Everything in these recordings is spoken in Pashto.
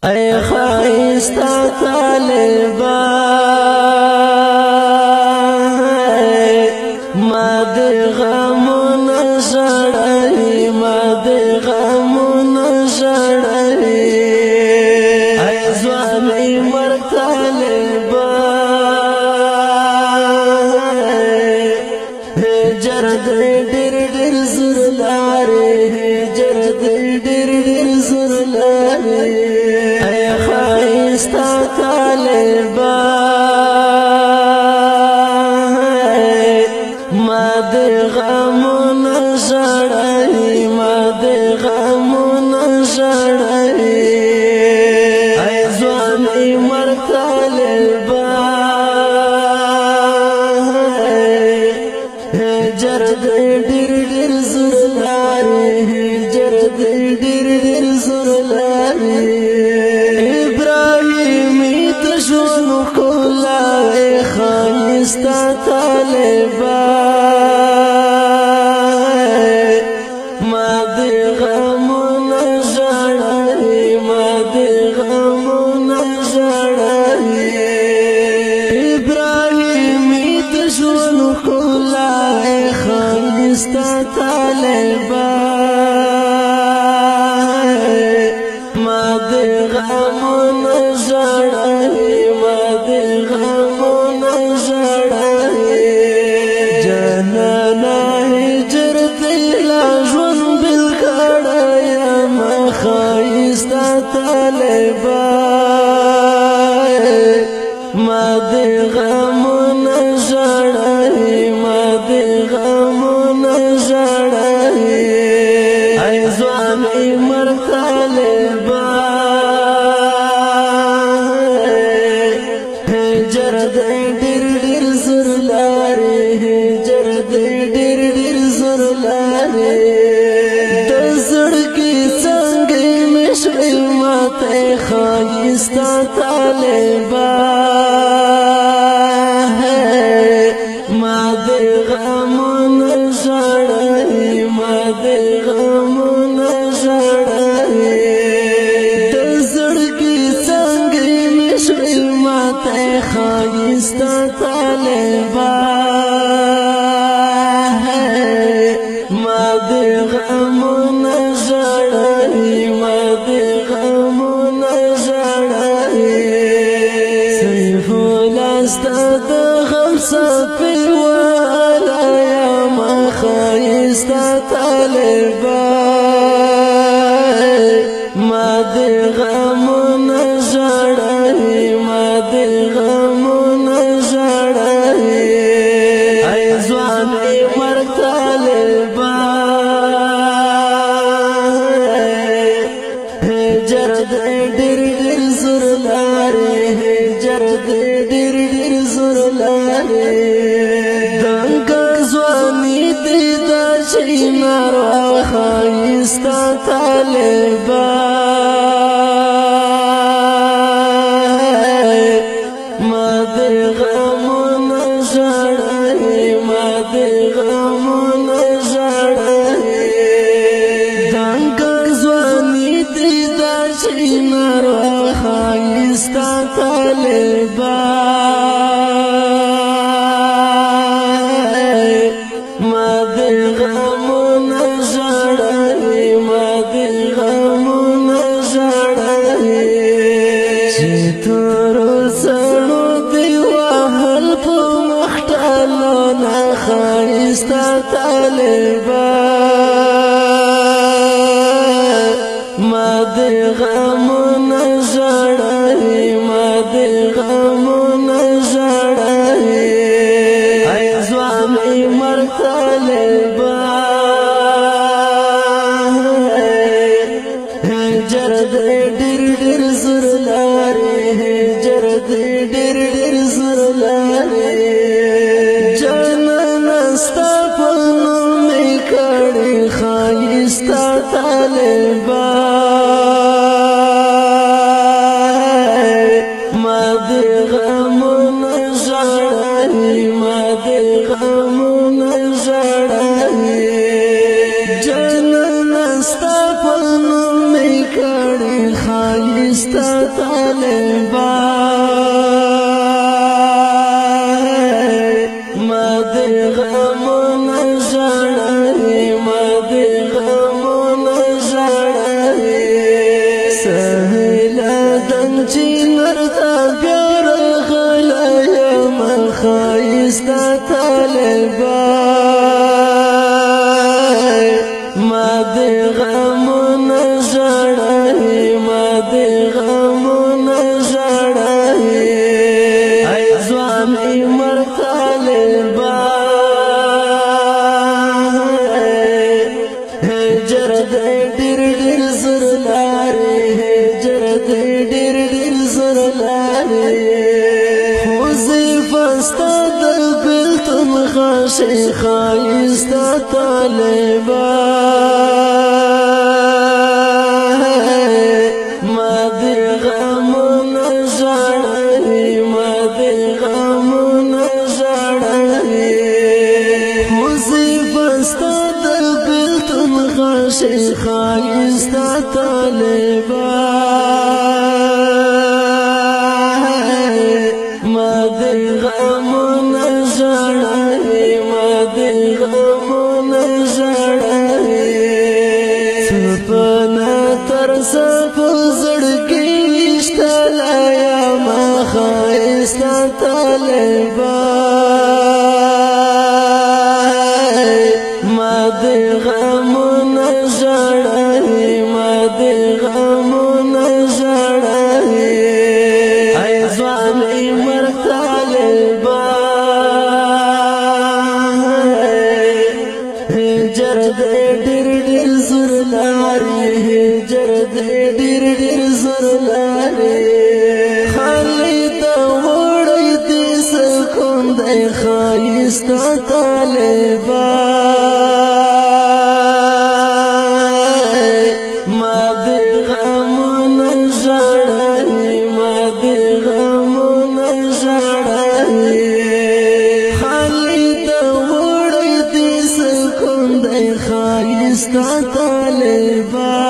اے خائستا طالبان ما دې غمونه ژړوي ما دې غمونه ژړوي اے ځواني مرګ طالبان هجر دې ډېر ډېر زور لارې هجر دې ډېر ډېر زور لارې اے خائستا طالبان ما دې غمونه ژړوي ما دې غمونه ژړوي اے ځواني مرګ طالبان هجر دې ډېر ډېر زور لارې هجر دې ډېر ډېر زور لارې ابراهیمي د ژوند ښکلا ښایسته طالبان ما دې غمونه ژړوي ما دې غمونه ژړوي ابراهیمي د ژوند ښکلا ښایسته طالبان ما دې غمونه ژړوي ما دې غمونه ژړوي جانانه هجر دې لا ژوند بل کړی یم ښایسته طالبان ما دې غمونه ژړوي ما دې غمونه ژړوي اے ځواني مرګ طالبان هجر دې ډېر ډېر زور لارې هجر دې ډېر ډېر زور لارې د زړګي څنګه مې شوې ماته ښایسته طالبان ما دې غمونه ژړوي ما دې غمونه ژړوي د زړګي څنګه مې شوې ماته ښایسته طالبان ما دې غمونه ژړوي ما دې غمونه ژړوي سیف الله ستا د غم څپې والا یم ښایسته طالبان ما دې غمونه ژړوي ما دې غمونه ژړوي اے ځواني مرګ طالبان هجر دې ډېر ډېر زور لارې هجر دې ډېر ډېر زور لارې دنګه ځواني دې دا چینار ښایسته طالبان ما دې غمونه ژړوي ما دې غمونه ژړوي دنګه ځواني دې دا چینار ښایسته طالبان ما دې غمونه ژړوي ما دې غمونه ژړوي چې تورو سړو دې وهل په مخټلو نه ښایسته طالبان ما دې غمونه ژړوي ما دې غمونه ژړوي اے ځواني مرګ طالبان هجر دې ډېر ډېر زور لارې هجر خایستا طالبان ما دې غمونه ژړوي ما دې غمونه ژړوي سهیله دم چې نرته بیا راغلی یم خایستا طالبان ما دې غمونه ژړوي ما دې غمونه ژړوي ای ځواني مړ طالبان هجر دې ډېر ډېر زر لارې هجر دې ډېر ډېر زر لارې خو زه ستا د بېلتون غاشي ښایسته طالبان ما دې غمونه ژړوي ما دې غمونه ژړوي خو زه ستا د بېلتون غاشي ښایسته طالبان ما دې غمونه ژړوي ما دې غمونه ژړوي سپنا تر سپو زړګي ویشتلی یمه ښایسته طالبان ما دې غمونه ژړوي ما دې غمونه ژړوي ای ځواني مړ طالبان هجر دې ډېر ډېر زر لارې هجر دې ډېر ډېر زر لارې خالي د وړی دې سکون دی ښایسته طالبان ما دې غمونه ژړوي ما دې غمونه ژړوي خالي د وړی دې سکون دی ښایسته طالبان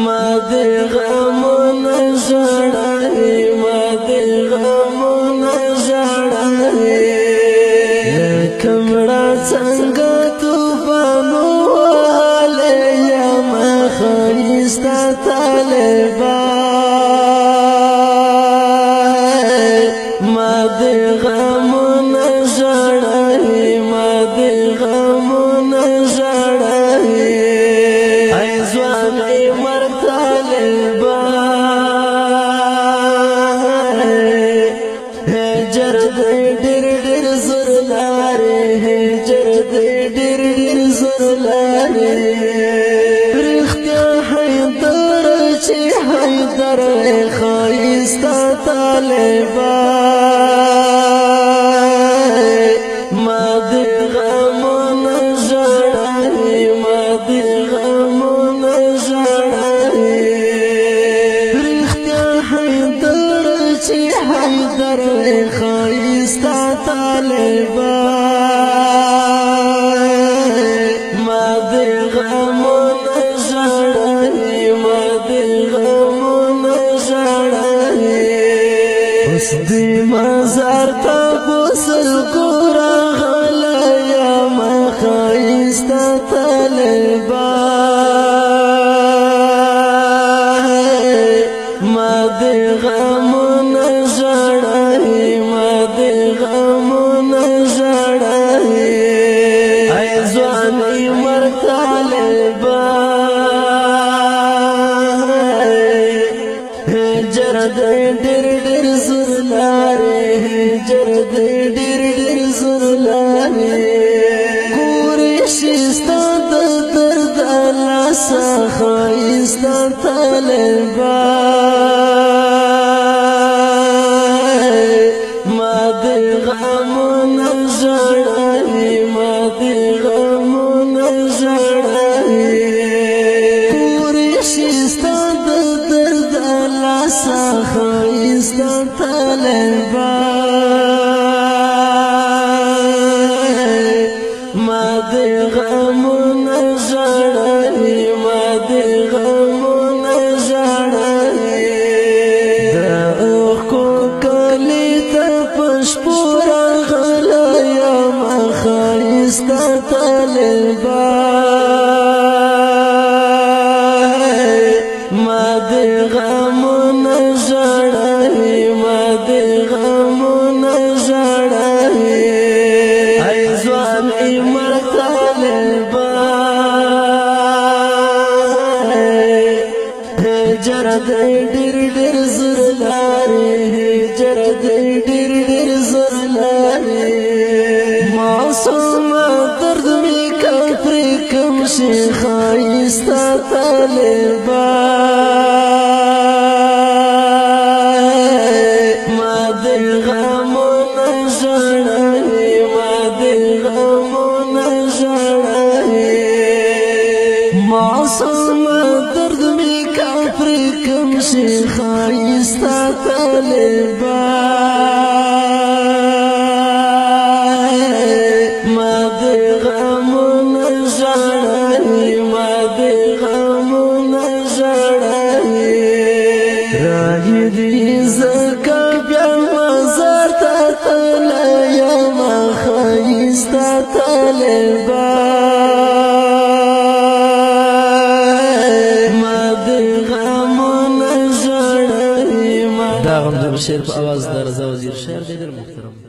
ما دې غمونه ژړوي ما دې غمونه ژړوي لکه مړه څنګه طوفانو وهلی یمه ښایسته طالبان ما دې غمونه ژړوي ما دې غمونه ژړوي ای ځواني مړ طالبان هجر دې ډېر ډېر زر لارې هجر دې ډېر ډېر زر لارې رښتیا حیدر چې حیدر ښایسته طالبان ما دې غمونه ژړوي ما دې غمونه ژړوي رښتیا حیدر چې حیدر ښایسته طالبان ما دې غمونه ژړوي ما دې غمونه ژړوي اوس دې مزار ته غسل راغلی یمه ښایسته طالبان ما دې غمونه ژړوي ما دې غمونه ژړوي ای ځواني مړ طالبان هجر دې ډېر ډېر زر لارې هجر دې ډېر ډېر زر لارې ګورې ستا د درد لاسه ښایسته طالبان ما دې غمونه ژړوي ما دې غمونه ژړوي ګورې ستا د درد لاسه ښایسته طالبان ما دې غمونه ژړوي ما دې غمونه ژړوي کو کلی ته پشپو راغلی یم ښایسته طالبه ما دې غمونه ژړوي ما دې غمونه ژړوي ای ځوان ای مرګ طالبه هجر دې ډېر ډېر زر لارې هجر دې ډېر ډېر زر لارې معصومه درد مې کفرې کم شي ښایسته طالبه ما دې غمونه ژړوي ما دې غمونه ژړوي معصومه درد مې کفرې کم شي ښایسته طالبه ما دې غمونه ژړوي ما دې غمونه ژړوي راهي دې زکه بیا مزار ته تللی یم ښایسته طالبه ما دې غمونه ژړوي دا غمزه شعر په اواز د رضا وزیر شعر دی ډېر محترم